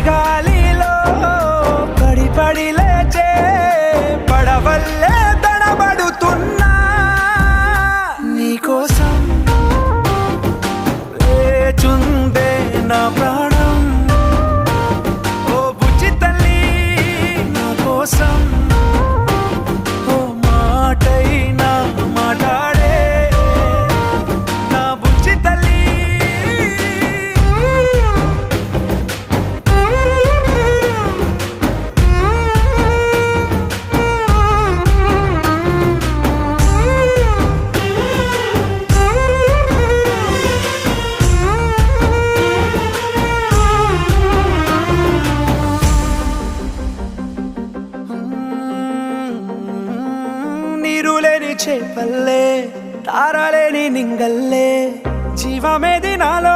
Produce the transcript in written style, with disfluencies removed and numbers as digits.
గాలిలో పడి పడి లేచే పడవల్లే తడబడుతున్నా నీకోసం లేచుందే నా ప్రాణం ఓ బుజ్జి తల్లి నా కోసం ఓ మాటైనా మాట్లాడే నా బుజ్జి తల్లి చేపల్లే తారలేని నింగల్లే జీవమేది నాలో